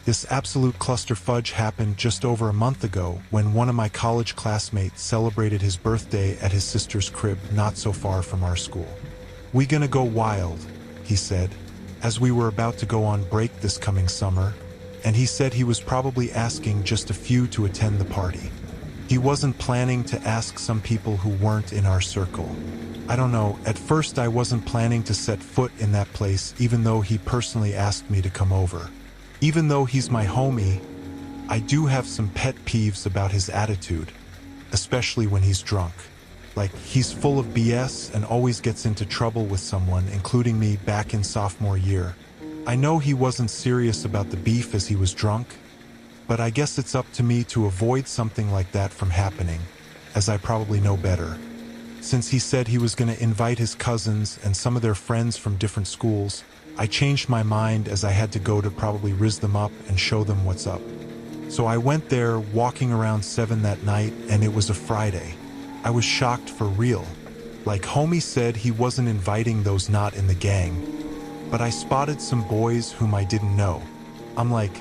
This absolute cluster fudge happened just over a month ago when one of my college classmates celebrated his birthday at his sister's crib not so far from our school. "We gonna go wild," he said, as we were about to go on break this coming summer, and he said he was probably asking just a few to attend the party. He wasn't planning to ask some people who weren't in our circle. I don't know, at first I wasn't planning to set foot in that place even though he personally asked me to come over. Even though he's my homie, I do have some pet peeves about his attitude, especially when he's drunk. Like, he's full of BS and always gets into trouble with someone, including me back in sophomore year. I know he wasn't serious about the beef as he was drunk, but I guess it's up to me to avoid something like that from happening, as I probably know better. Since he said he was going to invite his cousins and some of their friends from different schools, I changed my mind as I had to go to probably rizz them up and show them what's up. So I went there walking around 7 that night, and it was a Friday. I was shocked for real. Like, homie said he wasn't inviting those not in the gang, but I spotted some boys whom I didn't know. I'm like,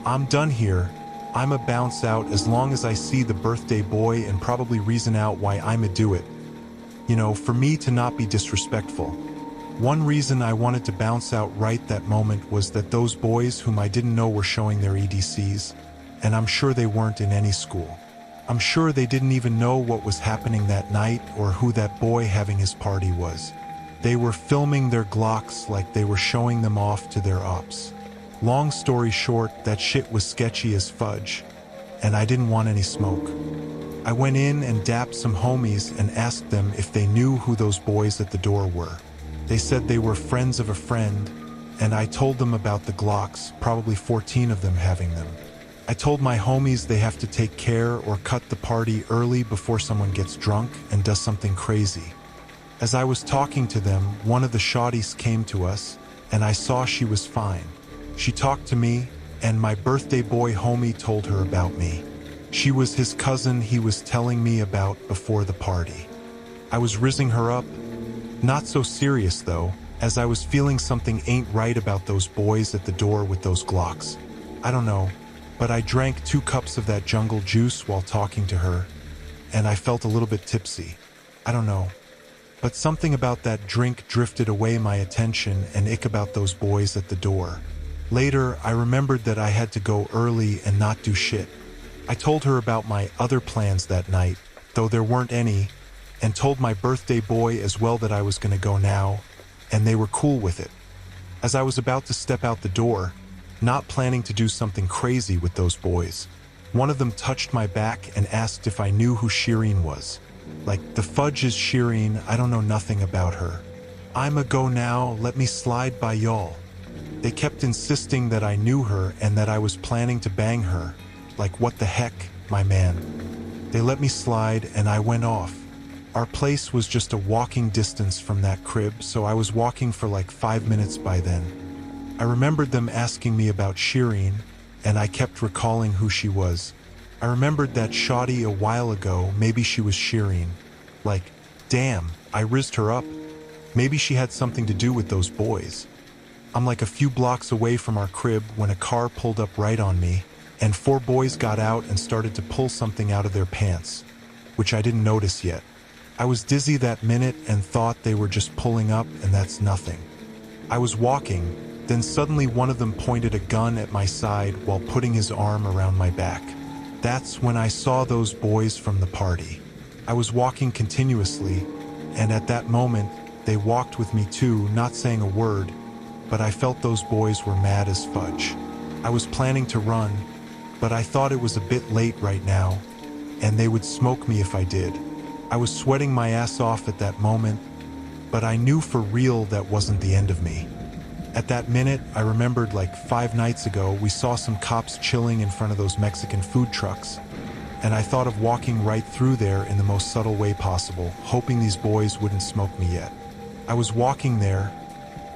I'm done here. I'ma bounce out as long as I see the birthday boy and probably reason out why I'ma do it. You know, for me to not be disrespectful. One reason I wanted to bounce out right that moment was that those boys whom I didn't know were showing their EDCs, and I'm sure they weren't in any school. I'm sure they didn't even know what was happening that night or who that boy having his party was. They were filming their Glocks like they were showing them off to their ops. Long story short, that shit was sketchy as fudge, and I didn't want any smoke. I went in and dapped some homies and asked them if they knew who those boys at the door were. They said they were friends of a friend, and I told them about the Glocks, probably 14 of them having them. I told my homies they have to take care or cut the party early before someone gets drunk and does something crazy. As I was talking to them, one of the shawties came to us, and I saw she was fine. She talked to me, and my birthday boy homie told her about me. She was his cousin he was telling me about before the party. I was rizzing her up. Not so serious though, as I was feeling something ain't right about those boys at the door with those Glocks. I don't know, but I drank 2 cups of that jungle juice while talking to her, and I felt a little bit tipsy. I don't know, but something about that drink drifted away my attention and ick about those boys at the door. Later, I remembered that I had to go early and not do shit. I told her about my other plans that night, though there weren't any, and told my birthday boy as well that I was going to go now, and they were cool with it. As I was about to step out the door, not planning to do something crazy with those boys, one of them touched my back and asked if I knew who Shireen was. Like, the fudge is Shireen, I don't know nothing about her. "I'ma go now, let me slide by y'all." They kept insisting that I knew her and that I was planning to bang her. Like, what the heck, my man? They let me slide and I went off. Our place was just a walking distance from that crib, so I was walking for like 5 minutes by then. I remembered them asking me about Shireen, and I kept recalling who she was. I remembered that shoddy a while ago, maybe she was Shireen. Like, damn, I rizzed her up. Maybe she had something to do with those boys. I'm like a few blocks away from our crib when a car pulled up right on me, and 4 boys got out and started to pull something out of their pants, which I didn't notice yet. I was dizzy that minute and thought they were just pulling up, and that's nothing. I was walking, then suddenly one of them pointed a gun at my side while putting his arm around my back. That's when I saw those boys from the party. I was walking continuously, and at that moment, they walked with me too, not saying a word, but I felt those boys were mad as fudge. I was planning to run, but I thought it was a bit late right now, and they would smoke me if I did. I was sweating my ass off at that moment, but I knew for real that wasn't the end of me. At that minute, I remembered like 5 nights ago, we saw some cops chilling in front of those Mexican food trucks, and I thought of walking right through there in the most subtle way possible, hoping these boys wouldn't smoke me yet. I was walking there,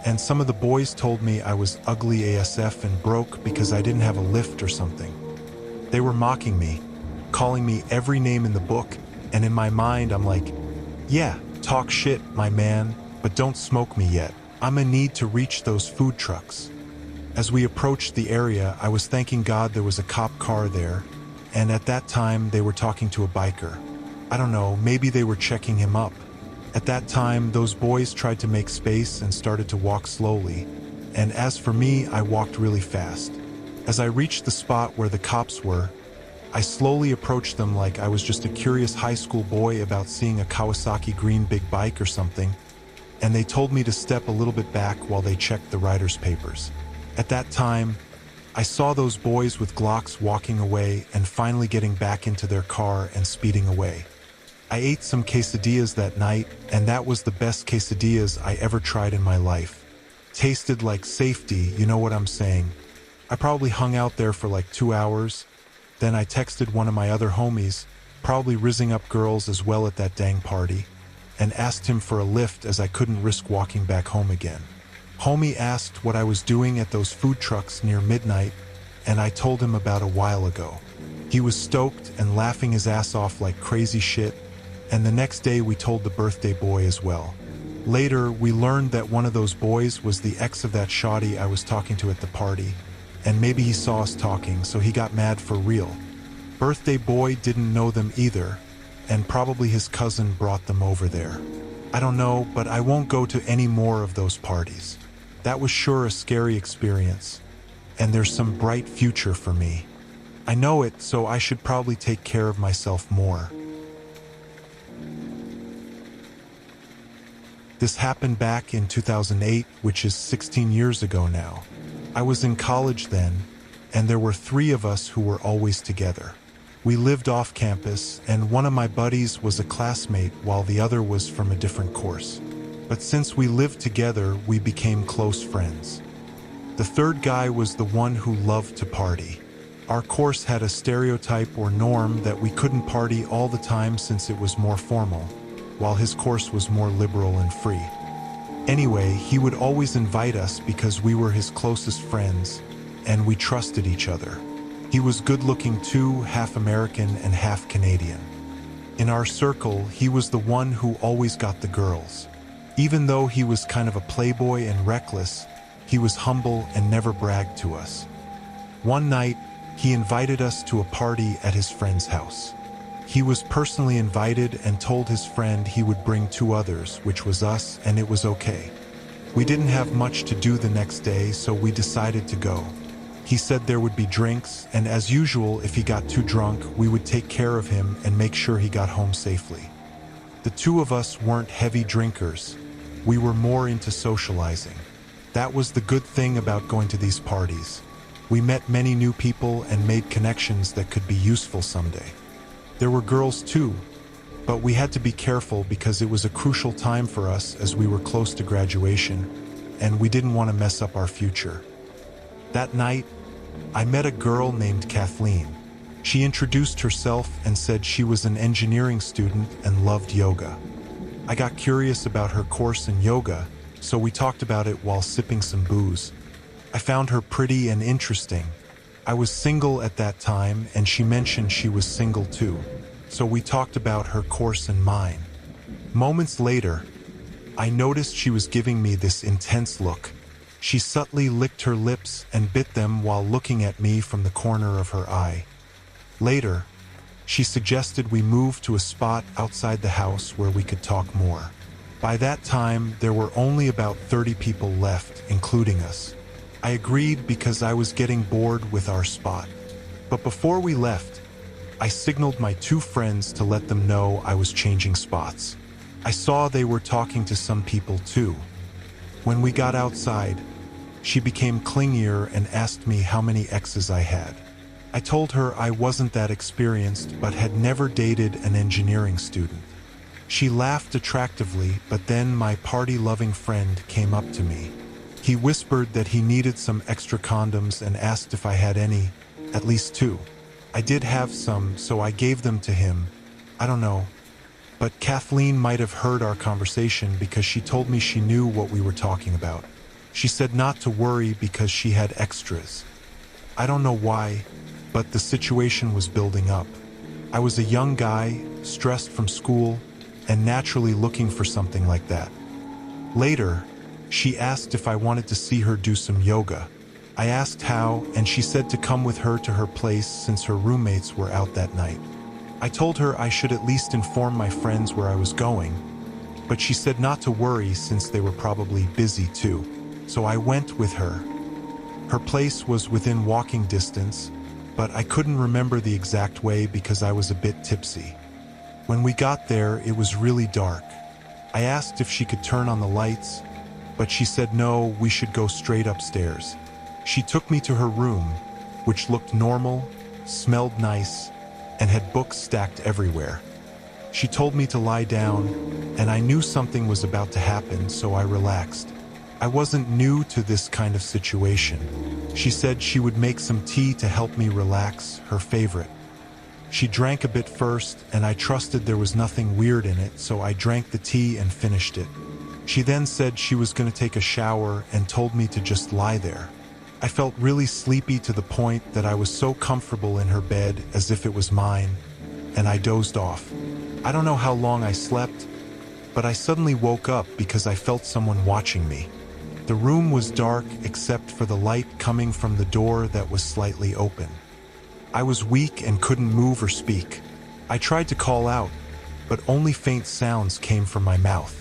and some of the boys told me I was ugly ASF and broke because I didn't have a lift or something. They were mocking me, calling me every name in the book, and in my mind I'm like, yeah, talk shit, my man, but don't smoke me yet. I'ma need to reach those food trucks. As we approached the area, I was thanking God there was a cop car there, and at that time they were talking to a biker. I don't know, maybe they were checking him up. At that time, those boys tried to make space and started to walk slowly, and as for me, I walked really fast. As I reached the spot where the cops were, I slowly approached them like I was just a curious high school boy about seeing a Kawasaki green big bike or something, and they told me to step a little bit back while they checked the rider's papers. At that time, I saw those boys with Glocks walking away and finally getting back into their car and speeding away. I ate some quesadillas that night, and that was the best quesadillas I ever tried in my life. Tasted like safety, you know what I'm saying. I probably hung out there for like 2 hours. Then I texted one of my other homies, probably rizzing up girls as well at that dang party, and asked him for a lift as I couldn't risk walking back home again. Homie asked what I was doing at those food trucks near midnight, and I told him about a while ago. He was stoked and laughing his ass off like crazy shit, and the next day we told the birthday boy as well. Later, we learned that one of those boys was the ex of that shawty I was talking to at the party, and maybe he saw us talking, so he got mad for real. Birthday boy didn't know them either, and probably his cousin brought them over there. I don't know, but I won't go to any more of those parties. That was sure a scary experience, and there's some bright future for me. I know it, so I should probably take care of myself more. This happened back in 2008, which is 16 years ago now. I was in college then, and there were 3 of us who were always together. We lived off campus, and one of my buddies was a classmate while the other was from a different course. But since we lived together, we became close friends. The third guy was the one who loved to party. Our course had a stereotype or norm that we couldn't party all the time since it was more formal, while his course was more liberal and free. Anyway, he would always invite us because we were his closest friends, and we trusted each other. He was good-looking too, half American and half Canadian. In our circle, he was the one who always got the girls. Even though he was kind of a playboy and reckless, he was humble and never bragged to us. One night, he invited us to a party at his friend's house. He was personally invited and told his friend he would bring 2 others, which was us, and it was okay. We didn't have much to do the next day, so we decided to go. He said there would be drinks, and as usual, if he got too drunk, we would take care of him and make sure he got home safely. The 2 of us weren't heavy drinkers. We were more into socializing. That was the good thing about going to these parties. We met many new people and made connections that could be useful someday. There were girls too, but we had to be careful because it was a crucial time for us as we were close to graduation, and we didn't want to mess up our future. That night, I met a girl named Kathleen. She introduced herself and said she was an engineering student and loved yoga. I got curious about her course in yoga, so we talked about it while sipping some booze. I found her pretty and interesting. I was single at that time, and she mentioned she was single too, so we talked about her course and mine. Moments later, I noticed she was giving me this intense look. She subtly licked her lips and bit them while looking at me from the corner of her eye. Later, she suggested we move to a spot outside the house where we could talk more. By that time, there were only about 30 people left, including us. I agreed because I was getting bored with our spot. But before we left, I signaled my 2 friends to let them know I was changing spots. I saw they were talking to some people too. When we got outside, she became clingier and asked me how many exes I had. I told her I wasn't that experienced but had never dated an engineering student. She laughed attractively, but then my party-loving friend came up to me. He whispered that he needed some extra condoms and asked if I had any, at least 2. I did have some, so I gave them to him. I don't know. But Kathleen might have heard our conversation because she told me she knew what we were talking about. She said not to worry because she had extras. I don't know why, but the situation was building up. I was a young guy, stressed from school, and naturally looking for something like that. Later, she asked if I wanted to see her do some yoga. I asked how, and she said to come with her to her place since her roommates were out that night. I told her I should at least inform my friends where I was going, but she said not to worry since they were probably busy too. So I went with her. Her place was within walking distance, but I couldn't remember the exact way because I was a bit tipsy. When we got there, it was really dark. I asked if she could turn on the lights, but she said no, we should go straight upstairs. She took me to her room, which looked normal, smelled nice, and had books stacked everywhere. She told me to lie down, and I knew something was about to happen, so I relaxed. I wasn't new to this kind of situation. She said she would make some tea to help me relax, her favorite. She drank a bit first, and I trusted there was nothing weird in it, so I drank the tea and finished it. She then said she was going to take a shower and told me to just lie there. I felt really sleepy to the point that I was so comfortable in her bed as if it was mine, and I dozed off. I don't know how long I slept, but I suddenly woke up because I felt someone watching me. The room was dark except for the light coming from the door that was slightly open. I was weak and couldn't move or speak. I tried to call out, but only faint sounds came from my mouth.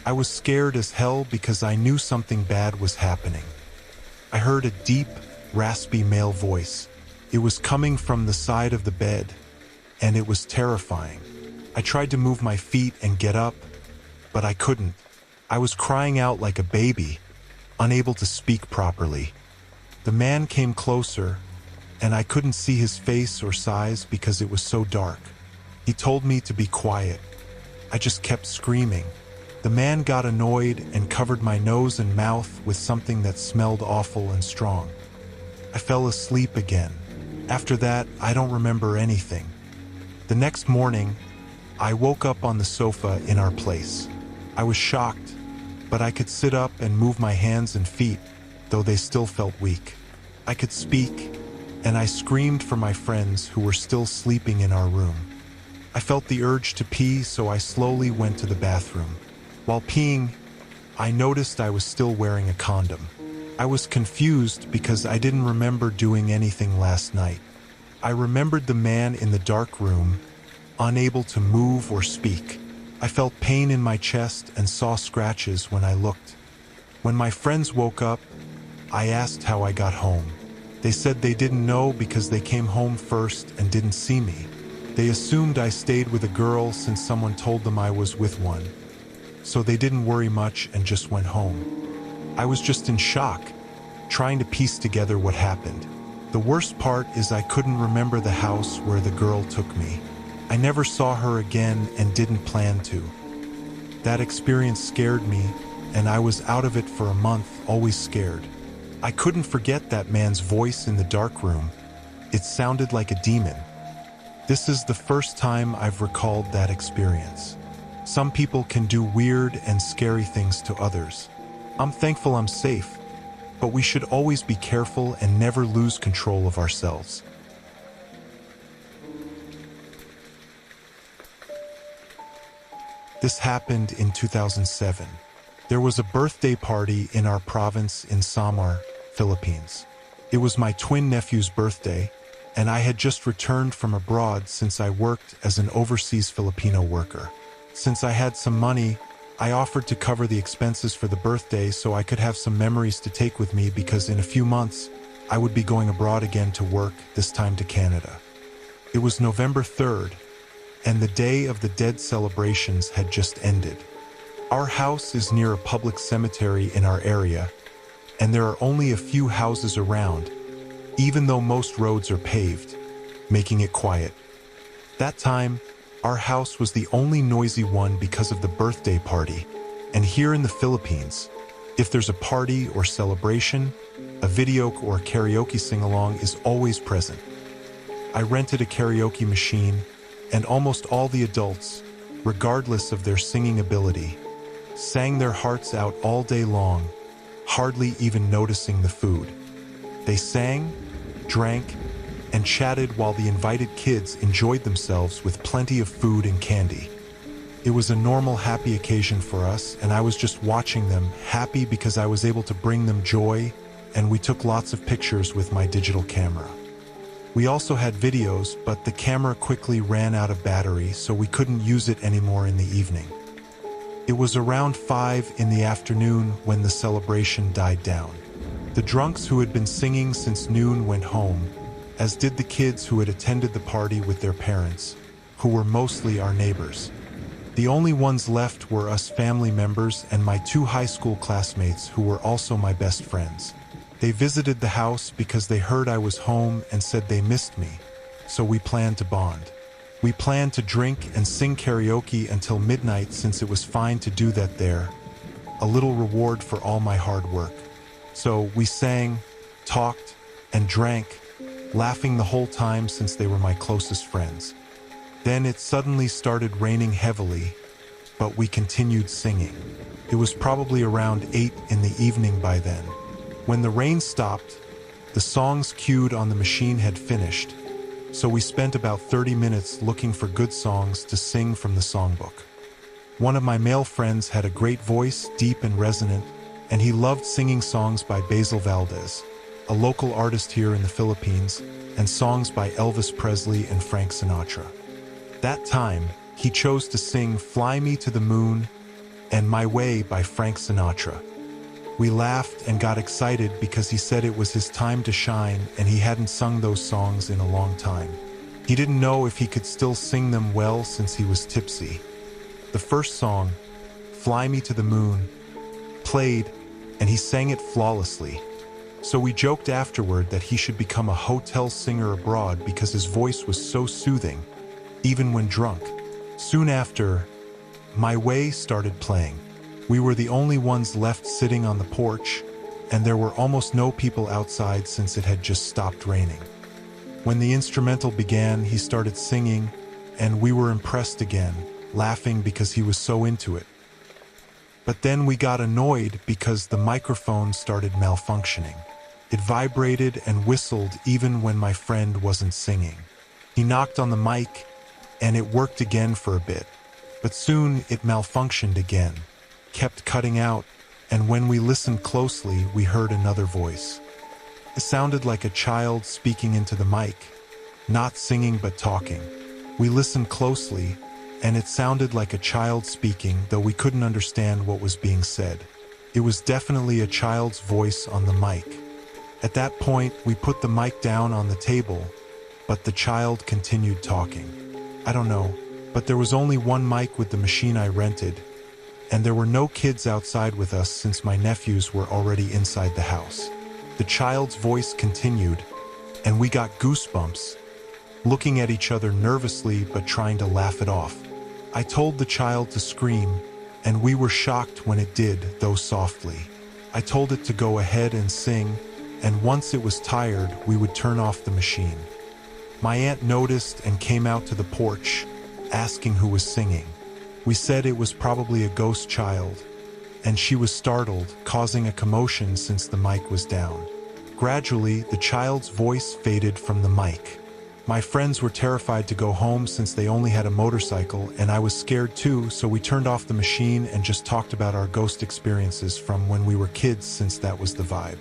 I was scared as hell because I knew something bad was happening. I heard a deep, raspy male voice. It was coming from the side of the bed, and it was terrifying. I tried to move my feet and get up, but I couldn't. I was crying out like a baby, unable to speak properly. The man came closer, and I couldn't see his face or size because it was so dark. He told me to be quiet. I just kept screaming. The man got annoyed and covered my nose and mouth with something that smelled awful and strong. I fell asleep again. After that, I don't remember anything. The next morning, I woke up on the sofa in our place. I was shocked, but I could sit up and move my hands and feet, though they still felt weak. I could speak, and I screamed for my friends who were still sleeping in our room. I felt the urge to pee, so I slowly went to the bathroom. While peeing, I noticed I was still wearing a condom. I was confused because I didn't remember doing anything last night. I remembered the man in the dark room, unable to move or speak. I felt pain in my chest and saw scratches when I looked. When my friends woke up, I asked how I got home. They said they didn't know because they came home first and didn't see me. They assumed I stayed with a girl since someone told them I was with one. So they didn't worry much and just went home. I was just in shock, trying to piece together what happened. The worst part is I couldn't remember the house where the girl took me. I never saw her again and didn't plan to. That experience scared me, and I was out of it for a month, always scared. I couldn't forget that man's voice in the dark room. It sounded like a demon. This is the first time I've recalled that experience. Some people can do weird and scary things to others. I'm thankful I'm safe, but we should always be careful and never lose control of ourselves. This happened in 2007. There was a birthday party in our province in Samar, Philippines. It was my twin nephew's birthday, and I had just returned from abroad since I worked as an overseas Filipino worker. Since I had some money, I offered to cover the expenses for the birthday so I could have some memories to take with me because in a few months, I would be going abroad again to work, this time to Canada. It was November 3rd, and the Day of the Dead celebrations had just ended. Our house is near a public cemetery in our area, and there are only a few houses around, even though most roads are paved, making it quiet. That time, our house was the only noisy one because of the birthday party, and here in the Philippines, if there's a party or celebration, a video or karaoke sing-along is always present. I rented a karaoke machine, and almost all the adults, regardless of their singing ability, sang their hearts out all day long, hardly even noticing the food. They sang, drank, and chatted while the invited kids enjoyed themselves with plenty of food and candy. It was a normal, happy occasion for us, and I was just watching them, happy because I was able to bring them joy and we took lots of pictures with my digital camera. We also had videos, but the camera quickly ran out of battery, so we couldn't use it anymore in the evening. It was around 5 in the afternoon when the celebration died down. The drunks who had been singing since noon went home, as did the kids who had attended the party with their parents, who were mostly our neighbors. The only ones left were us family members and my 2 high school classmates who were also my best friends. They visited the house because they heard I was home and said they missed me, so we planned to bond. We planned to drink and sing karaoke until midnight since it was fine to do that there, a little reward for all my hard work. So we sang, talked, and drank, laughing the whole time since they were my closest friends. Then it suddenly started raining heavily, but we continued singing. It was probably around 8 in the evening by then. When the rain stopped, the songs queued on the machine had finished, so we spent about 30 minutes looking for good songs to sing from the songbook. One of my male friends had a great voice, deep and resonant, and he loved singing songs by Basil Valdez, a local artist here in the Philippines, and songs by Elvis Presley and Frank Sinatra. That time, he chose to sing Fly Me to the Moon and My Way by Frank Sinatra. We laughed and got excited because he said it was his time to shine and he hadn't sung those songs in a long time. He didn't know if he could still sing them well since he was tipsy. The first song, Fly Me to the Moon, played and he sang it flawlessly. So we joked afterward that he should become a hotel singer abroad because his voice was so soothing, even when drunk. Soon after, My Way started playing. We were the only ones left sitting on the porch, and there were almost no people outside since it had just stopped raining. When the instrumental began, he started singing, and we were impressed again, laughing because he was so into it. But then we got annoyed because the microphone started malfunctioning. It vibrated and whistled even when my friend wasn't singing. He knocked on the mic, and it worked again for a bit. But soon it malfunctioned again, kept cutting out, and when we listened closely, we heard another voice. It sounded like a child speaking into the mic, not singing but talking. We listened closely, and it sounded like a child speaking, though we couldn't understand what was being said. It was definitely a child's voice on the mic. At that point, we put the mic down on the table, but the child continued talking. I don't know, but there was only one mic with the machine I rented, and there were no kids outside with us since my nephews were already inside the house. The child's voice continued, and we got goosebumps, looking at each other nervously but trying to laugh it off. I told the child to scream, and we were shocked when it did, though softly. I told it to go ahead and sing, and once it was tired, we would turn off the machine. My aunt noticed and came out to the porch, asking who was singing. We said it was probably a ghost child, and she was startled, causing a commotion since the mic was down. Gradually, the child's voice faded from the mic. My friends were terrified to go home since they only had a motorcycle, and I was scared too, so we turned off the machine and just talked about our ghost experiences from when we were kids since that was the vibe.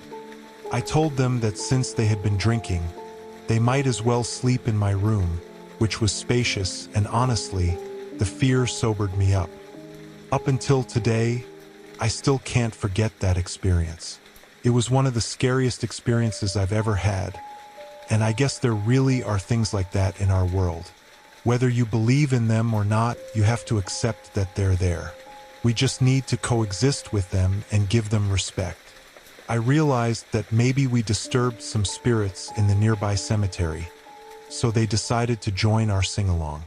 I told them that since they had been drinking, they might as well sleep in my room, which was spacious, and honestly, the fear sobered me up. Up until today, I still can't forget that experience. It was one of the scariest experiences I've ever had, and I guess there really are things like that in our world. Whether you believe in them or not, you have to accept that they're there. We just need to coexist with them and give them respect. I realized that maybe we disturbed some spirits in the nearby cemetery, so they decided to join our sing-along.